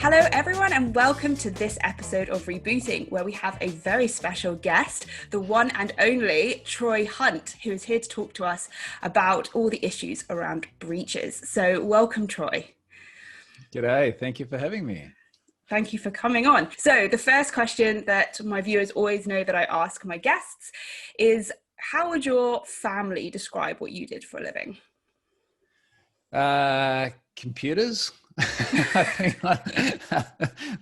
Hello everyone and welcome to this episode of Rebooting, where we have a very special guest, the one and only Troy Hunt, who is here to talk to us about all the issues around breaches. So welcome, Troy. G'day, thank you for having me. Thank you for coming on. So the first question that my viewers always know that I ask my guests is, how would your family describe what you did for a living? Computers. I think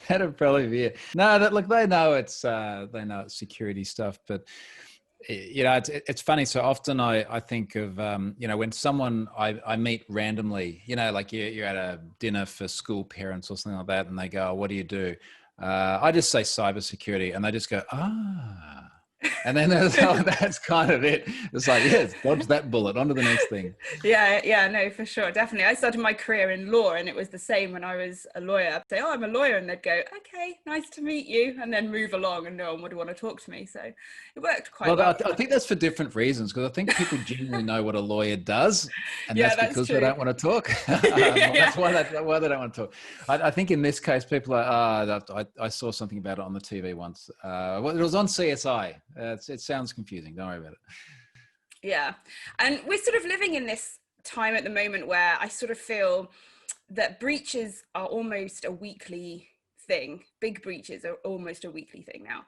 that'd probably be it. No, look, they know it's security stuff, but it's funny. So often I think of when someone I meet randomly, like you're at a dinner for school parents or something like that, and they go, "Oh, what do you do?" I just say cybersecurity, and they just go, "Ah." And then that's kind of it. It's like, yes, dodge that bullet, on to the next thing. Yeah, no, for sure. Definitely. I started my career in law, and it was the same when I was a lawyer. I'd say, "Oh, I'm a lawyer." And they'd go, "Okay, nice to meet you." And then move along and no one would want to talk to me. So it worked quite well. I think that's for different reasons, because I think people genuinely know what a lawyer does. And that's because true. They don't want to talk. That's why they don't want to talk. I think in this case, people are, I saw something about it on the TV once. It was on CSI. It sounds confusing. Don't worry about it. Yeah. And we're sort of living in this time at the moment where I sort of feel that breaches are almost a weekly thing. Big breaches are almost a weekly thing now.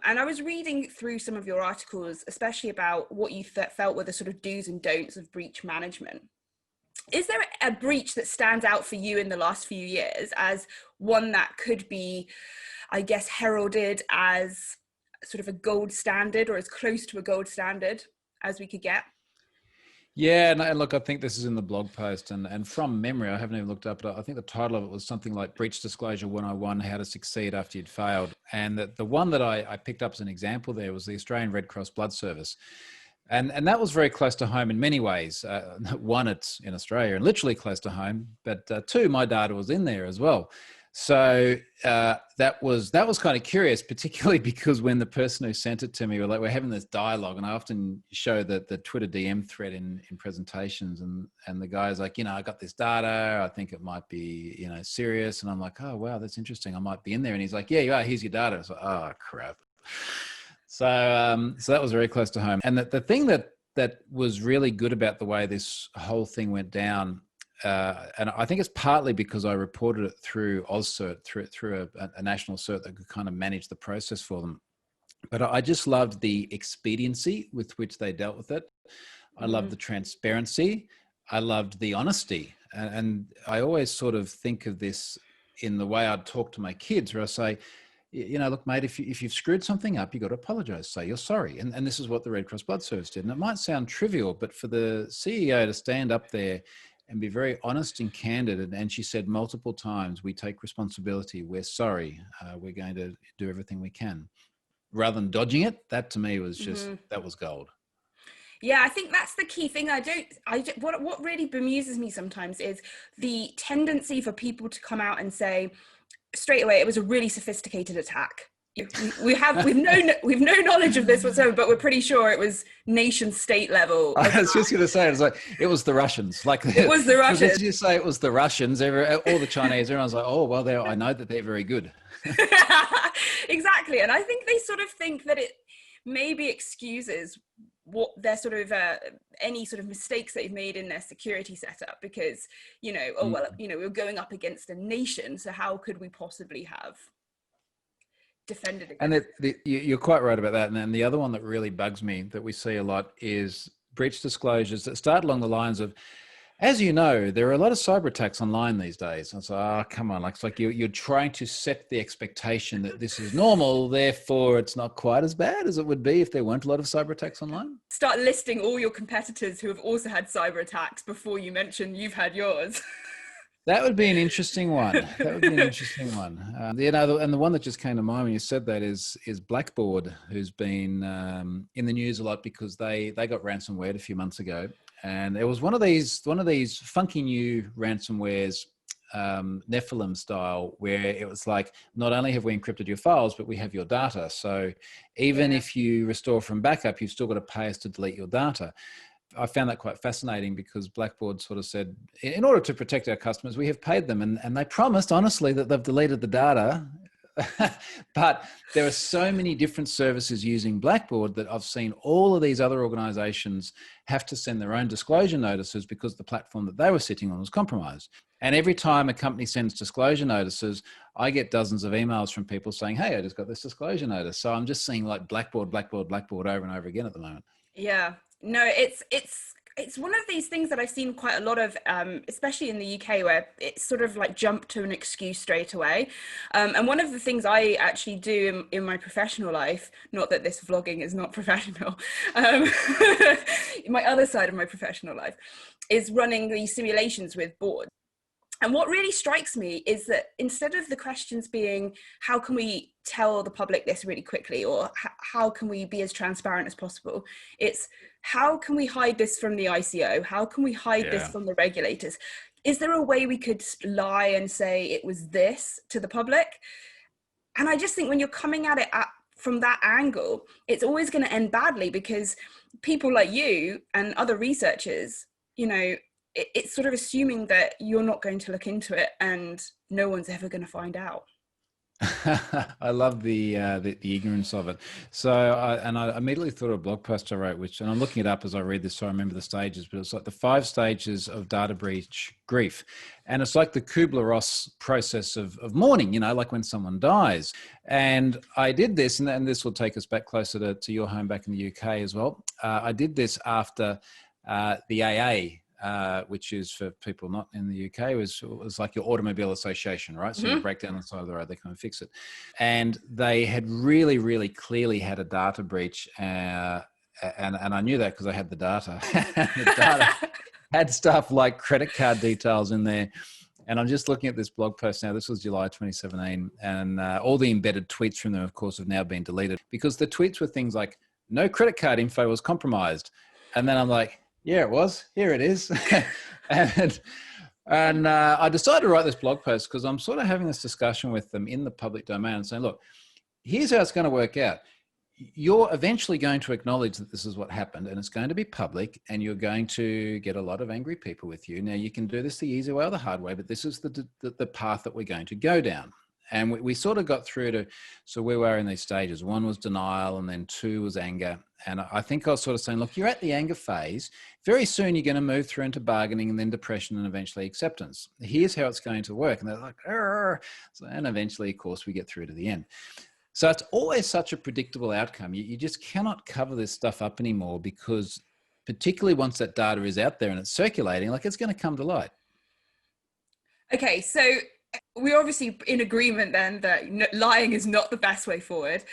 And I was reading through some of your articles, especially about what you felt were the sort of do's and don'ts of breach management. Is there a breach that stands out for you in the last few years as one that could be, I guess, heralded as sort of a gold standard, or as close to a gold standard as we could get? Yeah, and look, I think this is in the blog post, and from memory, I haven't even looked up, but I think the title of it was something like Breach Disclosure 101, How to Succeed After You'd Failed. And the one that I picked up as an example there was the Australian Red Cross Blood Service. And that was very close to home in many ways. One, it's in Australia and literally close to home, but two, my data was in there as well. So that was kind of curious, particularly because when the person who sent it to me we're having this dialogue, and I often show the Twitter DM thread in presentations, and the guy's like, I got this data, I think it might be serious, and I'm like, oh wow, that's interesting, I might be in there, and he's like, yeah, you are, here's your data. So oh crap. So that was very close to home, and the thing that was really good about the way this whole thing went down. And I think it's partly because I reported it through AusCert, through a national cert that could kind of manage the process for them. But I just loved the expediency with which they dealt with it. I loved the transparency. I loved the honesty. And I always sort of think of this in the way I'd talk to my kids, where I say, look, mate, if you've screwed something up, you've got to apologize, say you're sorry. And this is what the Red Cross Blood Service did. And it might sound trivial, but for the CEO to stand up there and be very honest and candid. And she said multiple times, we take responsibility, we're sorry, we're going to do everything we can. Rather than dodging it, that to me was just, that was gold. Yeah, I think that's the key thing. What really bemuses me sometimes is the tendency for people to come out and say straight away, it was a really sophisticated attack. We've no knowledge of this whatsoever, but we're pretty sure it was nation state level. I was just going to say, it was the Russians. Like it was the Russians. As you say, it was the Russians. All the Chinese. Everyone's like, oh well, I know that they're very good. Exactly, and I think they sort of think that it maybe excuses what their sort of any sort of mistakes they've made in their security setup, because we were going up against a nation, so how could we possibly have defended against? And you're quite right about that. And then the other one that really bugs me that we see a lot is breach disclosures that start along the lines of, as you know, there are a lot of cyber attacks online these days. And so, come on, it's like you're trying to set the expectation that this is normal, therefore it's not quite as bad as it would be if there weren't a lot of cyber attacks online. Start listing all your competitors who have also had cyber attacks before you mention you've had yours. That would be an interesting one. And the one that just came to mind when you said that is Blackboard, who's been in the news a lot because they got ransomware a few months ago, and it was one of these funky new ransomwares, Nephilim style, where it was like, not only have we encrypted your files, but we have your data. So even if you restore from backup, you've still got to pay us to delete your data. I found that quite fascinating because Blackboard sort of said, in order to protect our customers, we have paid them, and they promised honestly that they've deleted the data. But there are so many different services using Blackboard that I've seen all of these other organizations have to send their own disclosure notices because the platform that they were sitting on was compromised. And every time a company sends disclosure notices, I get dozens of emails from people saying, hey, I just got this disclosure notice. So I'm just seeing like Blackboard, Blackboard, Blackboard over and over again at the moment. Yeah, no, it's one of these things that I've seen quite a lot of, especially in the UK, where it's sort of like jump to an excuse straight away. And one of the things I actually do in my professional life, not that this vlogging is not professional, my other side of my professional life, is running these simulations with boards. And what really strikes me is that instead of the questions being, how can we tell the public this really quickly, or how can we be as transparent as possible? It's, how can we hide this from the ICO? How can we hide this from the regulators? Is there a way we could lie and say it was this to the public? And I just think when you're coming at it from that angle, it's always going to end badly, because people like you and other researchers, you know, it's sort of assuming that you're not going to look into it and no one's ever going to find out. I love the ignorance of it. So, I immediately thought of a blog post I wrote, which, and I'm looking it up as I read this, so I remember the stages, but it's like the 5 stages of data breach grief. And it's like the Kubler-Ross process of mourning, you know, like when someone dies. And I did this, and this will take us back closer to your home back in the UK as well. I did this after the AA, which is, for people not in the UK, was like your automobile association, right? So you break down the side of the road, they come and fix it. And they had really, really clearly had a data breach. And I knew that because I had the data. The data had stuff like credit card details in there. And I'm just looking at this blog post now. This was July 2017. And all the embedded tweets from them, of course, have now been deleted, because the tweets were things like, no credit card info was compromised. And then I'm like, yeah, it was. Here it is. and I decided to write this blog post because I'm sort of having this discussion with them in the public domain and saying, look, here's how it's going to work out. You're eventually going to acknowledge that this is what happened, and it's going to be public, and you're going to get a lot of angry people with you. Now, you can do this the easy way or the hard way, but this is the path that we're going to go down. And we sort of got through to, so where we were in these stages. 1 was denial, and then 2 was anger. And I think I was sort of saying, look, you're at the anger phase. Very soon you're going to move through into bargaining, and then depression, and eventually acceptance. Here's how it's going to work. And they're like, so, and eventually, of course, we get through to the end. So it's always such a predictable outcome. You just cannot cover this stuff up anymore, because particularly once that data is out there and it's circulating, like, it's going to come to light. Okay, so we're obviously in agreement then that lying is not the best way forward.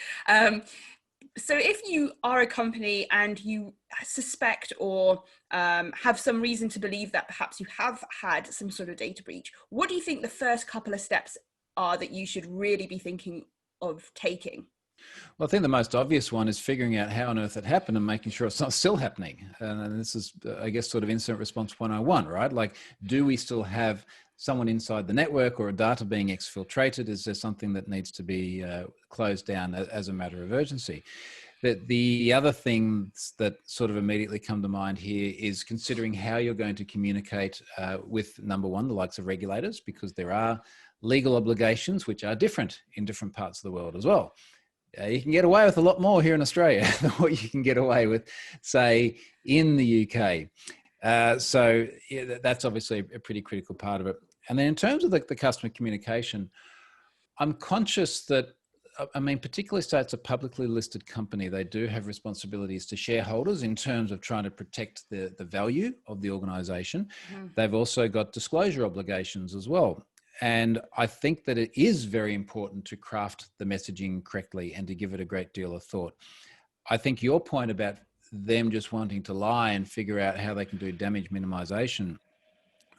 So if you are a company and you suspect or have some reason to believe that perhaps you have had some sort of data breach, what do you think the first couple of steps are that you should really be thinking of taking? Well, I think the most obvious one is figuring out how on earth it happened and making sure it's not still happening. And this is, I guess, sort of incident response 101, right? Like, do we still have someone inside the network or a data being exfiltrated? Is there something that needs to be closed down as a matter of urgency? The other things that sort of immediately come to mind here is considering how you're going to communicate with, number one, the likes of regulators, because there are legal obligations which are different in different parts of the world as well. You can get away with a lot more here in Australia than what you can get away with, say, in the UK. So yeah, that's obviously a pretty critical part of it. And then in terms of the customer communication, I'm conscious that, I mean, particularly say it's a publicly listed company, they do have responsibilities to shareholders in terms of trying to protect the value of the organization. Mm-hmm. They've also got disclosure obligations as well. And I think that it is very important to craft the messaging correctly and to give it a great deal of thought. I think your point about them just wanting to lie and figure out how they can do damage minimization,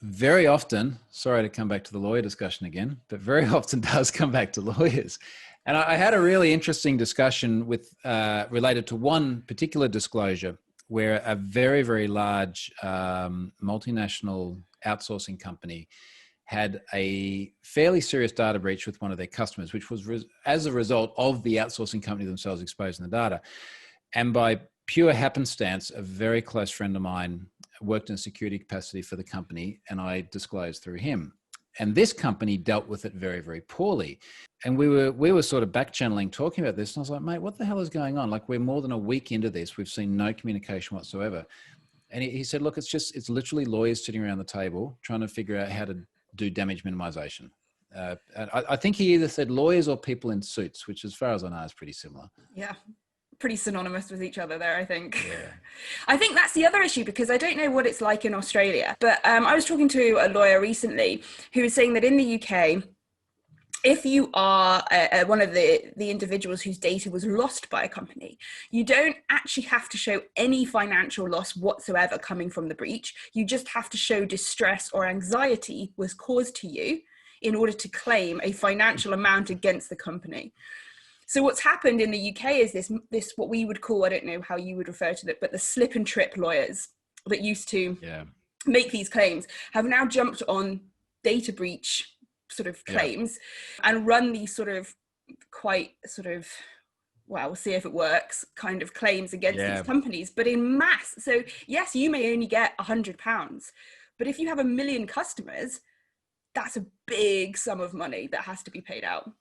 very often, sorry to come back to the lawyer discussion again, but very often does come back to lawyers. And I had a really interesting discussion with related to one particular disclosure where a very, very large multinational outsourcing company had a fairly serious data breach with one of their customers, which was as a result of the outsourcing company themselves exposing the data. And by pure happenstance, a very close friend of mine worked in a security capacity for the company, and I disclosed through him. And this company dealt with it very, very poorly. And we were sort of back channeling, talking about this. And I was like, mate, what the hell is going on? Like, we're more than a week into this. We've seen no communication whatsoever. And he said, look, it's literally lawyers sitting around the table trying to figure out how to do damage minimization. And I think he either said lawyers or people in suits, which as far as I know is pretty similar. Yeah. Pretty synonymous with each other there, I think. Yeah. I think that's the other issue, because I don't know what it's like in Australia, but I was talking to a lawyer recently who was saying that in the UK, if you are one of the individuals whose data was lost by a company, you don't actually have to show any financial loss whatsoever coming from the breach. You just have to show distress or anxiety was caused to you in order to claim a financial amount against the company. So what's happened in the UK is this what we would call, I don't know how you would refer to it, but the slip and trip lawyers that used to make these claims have now jumped on data breach sort of claims and run these sort of quite sort of, well, we'll see if it works, kind of claims against these companies, but in mass. So yes, you may only get £100, but if you have 1 million customers, that's a big sum of money that has to be paid out.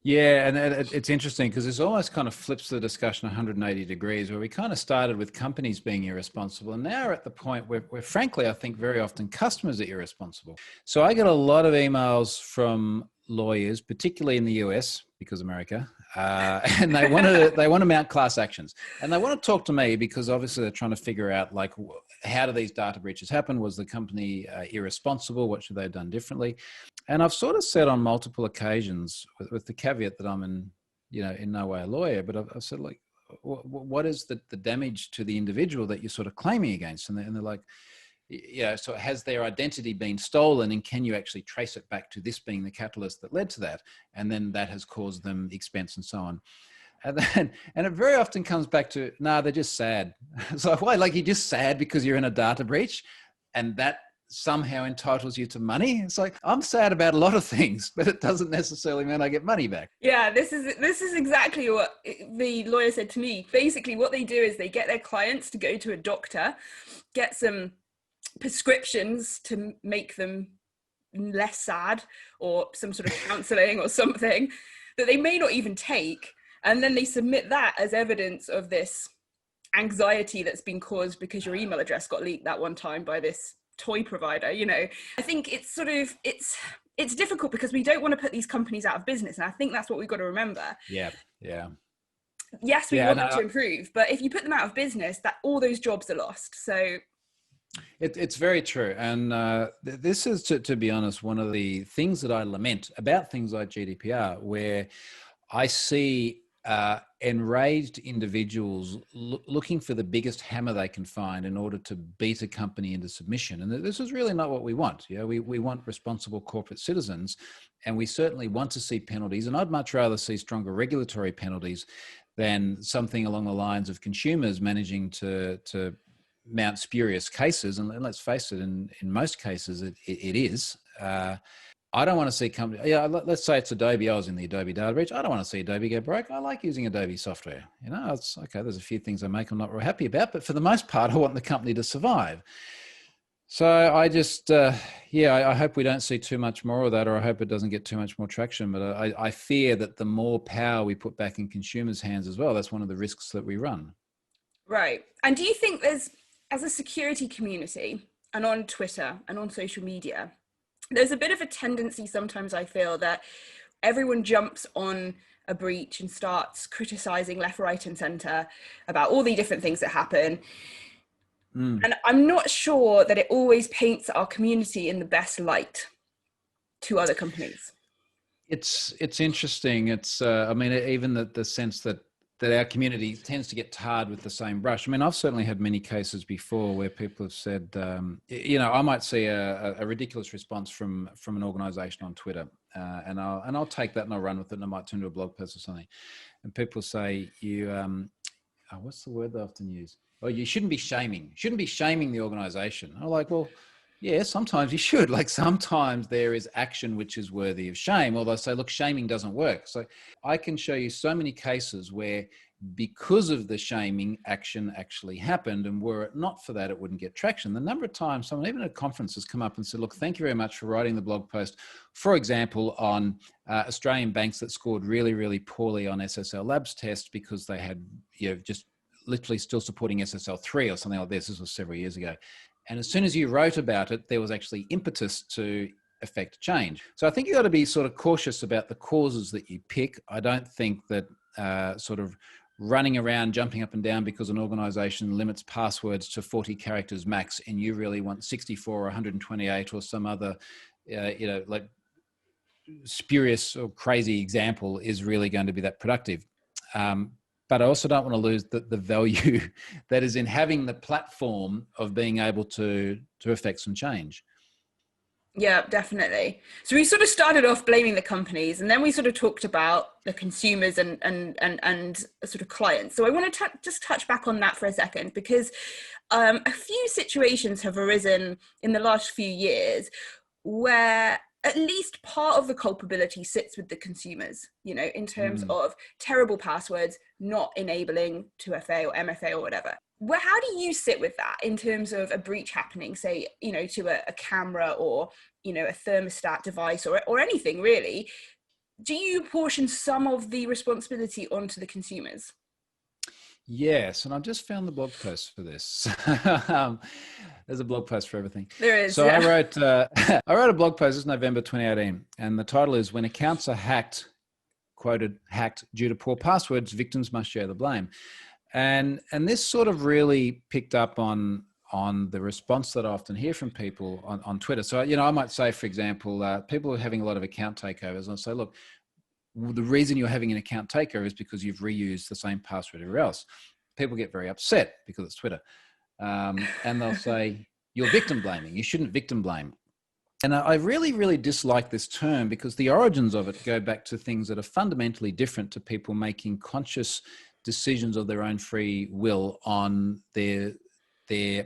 Yeah, and it's interesting because this almost kind of flips the discussion 180 degrees, where we kind of started with companies being irresponsible, and now we're at the point where frankly, I think very often customers are irresponsible. So I get a lot of emails from lawyers, particularly in the US, because America, and they want to mount class actions, and they want to talk to me because obviously they're trying to figure out, like, how do these data breaches happen? Was the company irresponsible? What should they have done differently? And I've sort of said on multiple occasions, with the caveat that I'm in no way a lawyer, but I've said, like, what is the damage to the individual that you're sort of claiming against? And they're like, so has their identity been stolen, and can you actually trace it back to this being the catalyst that led to that? And then that has caused them expense and so on. And it very often comes back to, they're just sad. It's like, why? Like, you're just sad because you're in a data breach and that somehow entitles you to money? It's like, I'm sad about a lot of things, but it doesn't necessarily mean I get money back. Yeah, this is exactly what the lawyer said to me. Basically, what they do is they get their clients to go to a doctor, get some prescriptions to make them less sad, or some sort of counseling or something that they may not even take, and then they submit that as evidence of this anxiety that's been caused because your email address got leaked that one time by this toy provider. I think it's sort of it's difficult because we don't want to put these companies out of business, and I think that's what we've got to remember. Yes, we want them to improve, but if you put them out of business, that all those jobs are lost. So it's very true. And this is, to be honest, one of the things that I lament about things like GDPR, where I see enraged individuals looking for the biggest hammer they can find in order to beat a company into submission. And this is really not what we want. We want responsible corporate citizens, and we certainly want to see penalties. And I'd much rather see stronger regulatory penalties than something along the lines of consumers managing to mount spurious cases. And let's face it, in most cases, it is. I don't want to see companies, let's say it's Adobe. I was in the Adobe data breach. I don't want to see Adobe go broke. I like using Adobe software. It's okay. There's a few things I make I'm not real happy about, but for the most part, I want the company to survive. So I just, I hope we don't see too much more of that, or I hope it doesn't get too much more traction. But I fear that the more power we put back in consumers' hands as well, that's one of the risks that we run. Right. And do you think as a security community, and on Twitter and on social media, there's a bit of a tendency sometimes, I feel, that everyone jumps on a breach and starts criticizing left, right, and center about all the different things that happen. And I'm not sure that it always paints our community in the best light to other companies. It's interesting. It's, even the sense that our community tends to get tarred with the same brush. I mean, I've certainly had many cases before where people have said, I might see a ridiculous response from an organization on Twitter, and I'll take that and I'll run with it, and I might turn to a blog post or something. And people say, what's the word they often use? Well, you shouldn't be shaming the organization. I'm like, well, yeah, sometimes you should. Like, sometimes there is action which is worthy of shame, or they'll say, look, shaming doesn't work. So I can show you so many cases where because of the shaming, action actually happened. And were it not for that, it wouldn't get traction. The number of times someone, even at a conference, has come up and said, look, thank you very much for writing the blog post, for example, on Australian banks that scored really, really poorly on SSL Labs tests because they had, just literally still supporting SSL3 or something like this. This was several years ago. And as soon as you wrote about it, there was actually impetus to affect change. So I think you've got to be sort of cautious about the causes that you pick. I don't think that sort of running around, jumping up and down because an organization limits passwords to 40 characters max and you really want 64 or 128 or some other, like spurious or crazy example is really going to be that productive. But I also don't want to lose the value that is in having the platform of being able to affect some change. Yeah, definitely. So we sort of started off blaming the companies, and then we sort of talked about the consumers and sort of clients. So I want to just touch back on that for a second, because a few situations have arisen in the last few years where at least part of the culpability sits with the consumers, in terms of terrible passwords not enabling 2FA or MFA or whatever. How do you sit with that in terms of a breach happening, say, to a camera or, a thermostat device or anything really? Do you portion some of the responsibility onto the consumers? Yes, and I've just found the blog post for this. There's a blog post for everything. There is. So yeah. I wrote a blog post this November 2018, and the title is "When Accounts Are Hacked," quoted, "hacked due to poor passwords, victims must share the blame." And this sort of really picked up on the response that I often hear from people on Twitter. So, I might say, for example, people are having a lot of account takeovers, and I say, look, the reason you're having an account takeover is because you've reused the same password everywhere else. People get very upset because it's Twitter. And they'll say, you're victim blaming. You shouldn't victim blame. And I really, really dislike this term because the origins of it go back to things that are fundamentally different to people making conscious decisions of their own free will on their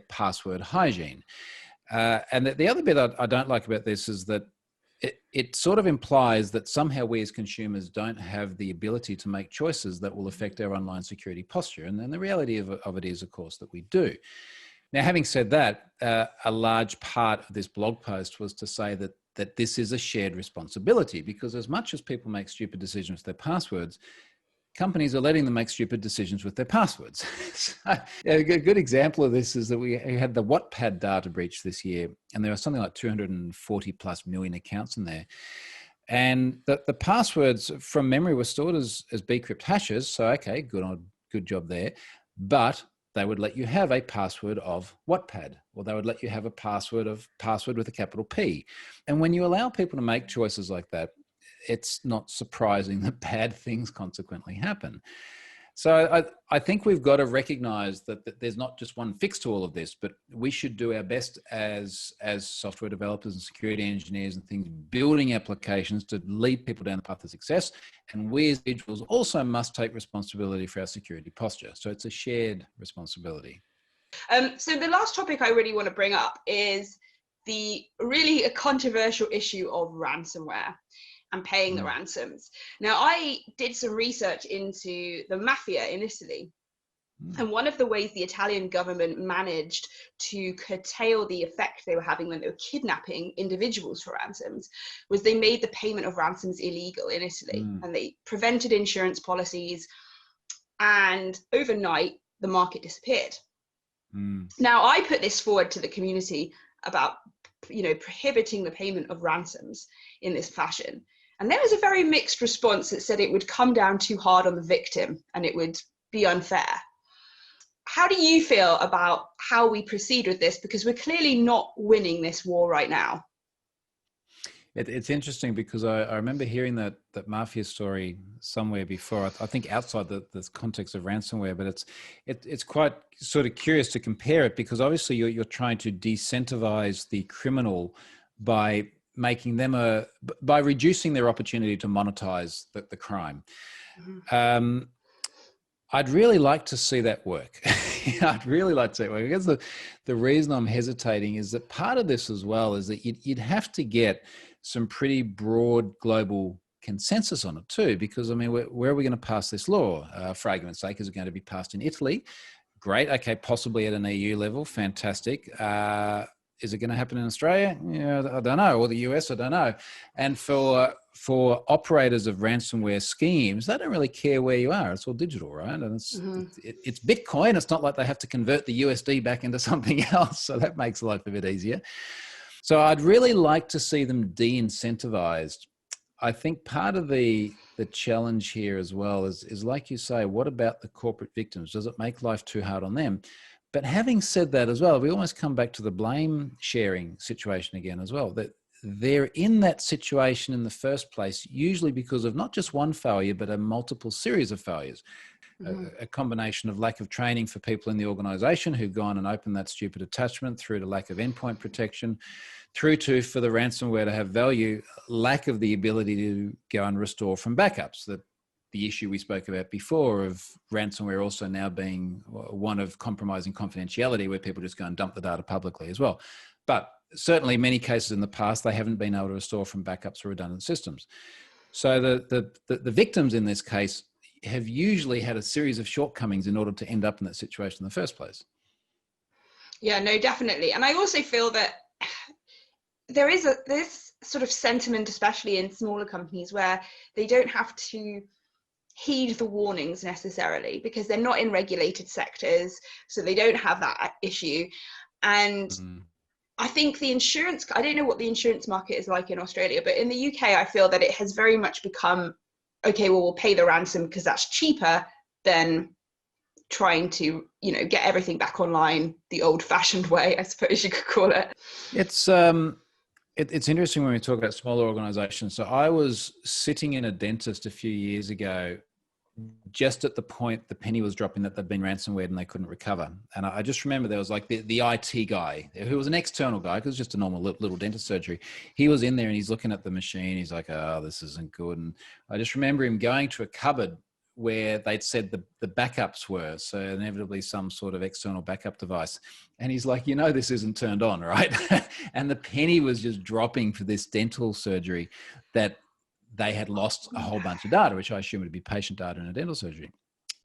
password hygiene. And the other bit I don't like about this is that it sort of implies that somehow we as consumers don't have the ability to make choices that will affect our online security posture. And then the reality of it is, of course, that we do. Now, having said that, a large part of this blog post was to say that this is a shared responsibility, because as much as people make stupid decisions with their passwords, companies are letting them make stupid decisions with their passwords. So, a good example of this is that we had the Wattpad data breach this year, and there are something like 240 plus million accounts in there. And the passwords from memory were stored as bcrypt hashes. So, okay, good job there. But they would let you have a password of Wattpad, or they would let you have a password with a capital P. And when you allow people to make choices like that, it's not surprising that bad things consequently happen. So I think we've got to recognize that there's not just one fix to all of this, but we should do our best as software developers and security engineers and things, building applications to lead people down the path of success. And we as individuals also must take responsibility for our security posture. So it's a shared responsibility. So the last topic I really want to bring up is a controversial issue of ransomware and paying the ransoms. Now, I did some research into the mafia in Italy. And one of the ways the Italian government managed to curtail the effect they were having when they were kidnapping individuals for ransoms was they made the payment of ransoms illegal in Italy. And they prevented insurance policies, and overnight the market disappeared. Now, I put this forward to the community about prohibiting the payment of ransoms in this fashion. And there was a very mixed response that said it would come down too hard on the victim and it would be unfair. How do you feel about how we proceed with this? Because we're clearly not winning this war right now. It's interesting because I remember hearing that mafia story somewhere before. I think outside the context of ransomware, but it's quite sort of curious to compare it, because obviously you're trying to decentivize the criminal by making them by reducing their opportunity to monetize the crime. I'd really like to see that work. I'd really like to see it work. I guess the reason I'm hesitating is that part of this as well is that you'd have to get some pretty broad global consensus on it too, because I mean, where are we going to pass this law? For argument's sake, is it going to be passed in Italy? Great. Okay, possibly at an EU level. Fantastic. Is it going to happen in Australia? Yeah, I don't know. Or the US, I don't know. And for operators of ransomware schemes, they don't really care where you are. It's all digital, right? And it's Bitcoin. It's not like they have to convert the USD back into something else. So that makes life a bit easier. So I'd really like to see them de-incentivized. I think part of the challenge here as well is like you say, what about the corporate victims? Does it make life too hard on them? But having said that as well, we almost come back to the blame sharing situation again as well, that they're in that situation in the first place, usually because of not just one failure, but a multiple series of failures. A combination of lack of training for people in the organization who've gone and opened that stupid attachment, through to lack of endpoint protection, through to, for the ransomware to have value, lack of the ability to go and restore from backups. That the issue we spoke about before of ransomware also now being one of compromising confidentiality, where people just go and dump the data publicly as well. But certainly many cases in the past, they haven't been able to restore from backups or redundant systems. So the victims in this case have usually had a series of shortcomings in order to end up in that situation in the first place. Yeah, no, definitely. And I also feel that there is this sort of sentiment, especially in smaller companies, where they don't have to heed the warnings necessarily because they're not in regulated sectors, so they don't have that issue. And I think the insurance, I don't know what the insurance market is like in Australia, but in the UK, I feel that it has very much become, okay, well, we'll pay the ransom because that's cheaper than trying to, get everything back online the old-fashioned way, I suppose you could call it. It's interesting when we talk about smaller organizations. So I was sitting in a dentist a few years ago, just at the point the penny was dropping that they'd been ransomware and they couldn't recover. And I just remember there was like the IT guy who was an external guy, because it was just a normal little dentist surgery. He was in there and he's looking at the machine. He's like, oh, this isn't good. And I just remember him going to a cupboard where they'd said the backups were. So inevitably some sort of external backup device. And he's like, this isn't turned on, right? And the penny was just dropping for this dental surgery, that they had lost a whole bunch of data, which I assume would be patient data in a dental surgery.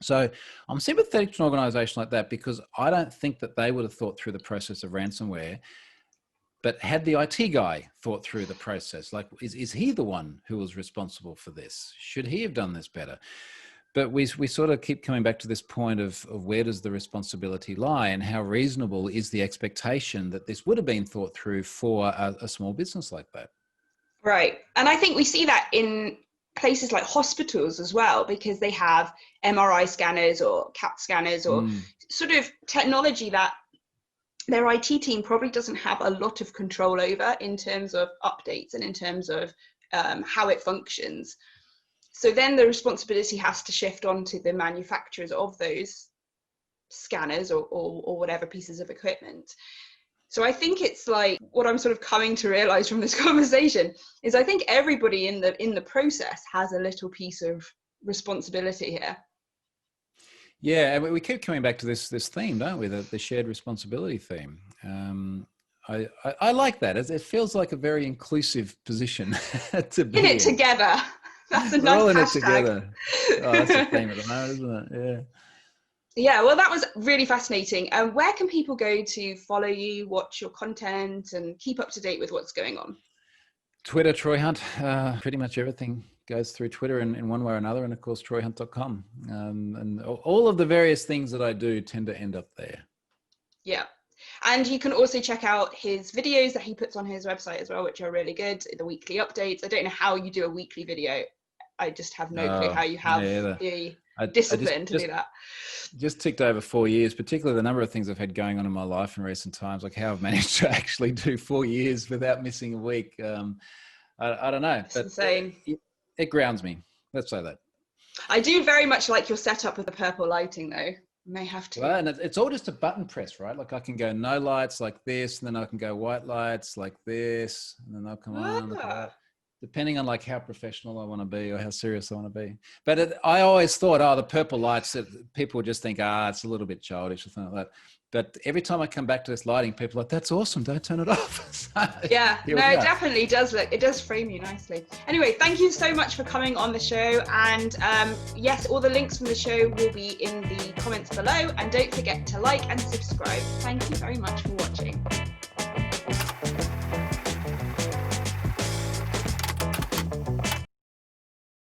So I'm sympathetic to an organization like that, because I don't think that they would have thought through the process of ransomware. But had the IT guy thought through the process, like, is he the one who was responsible for this? Should he have done this better? But we sort of keep coming back to this point of where does the responsibility lie, and how reasonable is the expectation that this would have been thought through for a small business like that? Right. And I think we see that in places like hospitals as well, because they have MRI scanners or CAT scanners or sort of technology that their IT team probably doesn't have a lot of control over in terms of updates and in terms of how it functions. So then the responsibility has to shift onto the manufacturers of those scanners or whatever pieces of equipment. So I think it's like, what I'm sort of coming to realize from this conversation is I think everybody in the process has a little piece of responsibility here. Yeah, and we keep coming back to this theme, don't we? The shared responsibility theme. I like that. It feels like a very inclusive position to be in it together. That's a We're all nice in hashtag. It together. Oh, that's the theme at the moment, isn't it? Yeah. Yeah, well, that was really fascinating. Where can people go to follow you, watch your content, and keep up to date with what's going on? Twitter, Troy Hunt. Pretty much everything goes through Twitter in one way or another, and of course, troyhunt.com. And all of the various things that I do tend to end up there. Yeah. And you can also check out his videos that he puts on his website as well, which are really good, the weekly updates. I don't know how you do a weekly video. I just have no clue how you have the discipline to do that. Just ticked over 4 years, particularly the number of things I've had going on in my life in recent times, like how I've managed to actually do 4 years without missing a week. I don't know, but insane. It grounds me. Let's say that. I do very much like your setup with the purple lighting, though. May have to. Well, and it's all just a button press, right? Like I can go no lights like this, and then I can go white lights like this, and then they'll come on. Depending on like how professional I want to be or how serious I want to be. But I always thought, the purple lights, that people would just think, it's a little bit childish or something like that. But every time I come back to this lighting, people are like, that's awesome, don't turn it off. So, yeah, here no, we it are. definitely does look, it does frame you nicely. Anyway, thank you so much for coming on the show. And yes, all the links from the show will be in the comments below. And don't forget to like and subscribe. Thank you very much for watching.